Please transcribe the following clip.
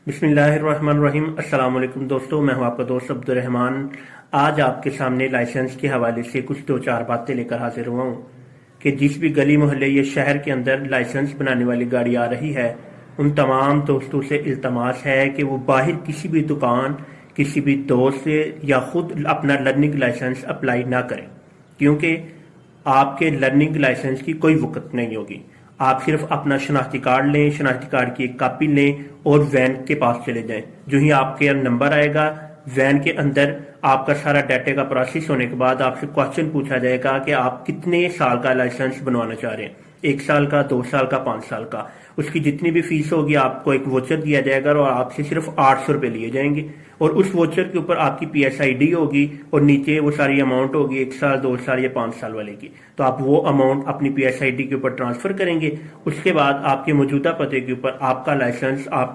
बिस्मिल्लाहिर्रहमानिर्रहीम। अस्सलाम वालेकुम दोस्तों, मैं हूं आपका दोस्त अब्दुर्रहमान। आज आपके सामने लाइसेंस के हवाले से कुछ दो चार बातें लेकर हाजिर हुआ हूं कि जिस भी गली मोहल्ले या शहर के अंदर लाइसेंस बनाने वाली गाड़ी आ रही है, उन तमाम दोस्तों से इल्तमास है कि वो बाहर किसी भी दुकान, किसी भी दोस्त से या खुद अपना लर्निंग लाइसेंस अप्लाई ना करें, क्योंकि आपके लर्निंग लाइसेंस की कोई वक़्त नहीं होगी। आप सिर्फ अपना शनाख्ती कार्ड लें, शनाख्ती कार्ड की एक कॉपी लें और वैन के पास चले जाएं। जो ही आपके नंबर आएगा, वैन के अंदर आपका सारा डाटा का प्रोसेस होने के बाद आपसे क्वेश्चन पूछा जाएगा कि आप कितने साल का लाइसेंस बनवाना चाह रहे हैं, 1 साल का, 2 साल का, 5 साल का। उसकी जितनी भी फीस होगी आपको एक वोचर दिया जाएगा और आपसे सिर्फ 800 रुपये लिए जाएंगे और उस वोचर के ऊपर आपकी PSID होगी और नीचे वो सारी अमाउंट होगी 1 साल, 2 साल या 5 साल वाले की। तो आप वो अमाउंट अपनी PSID के ऊपर ट्रांसफर करेंगे। उसके बाद आपके मौजूदा पते के ऊपर आपका लाइसेंस आपके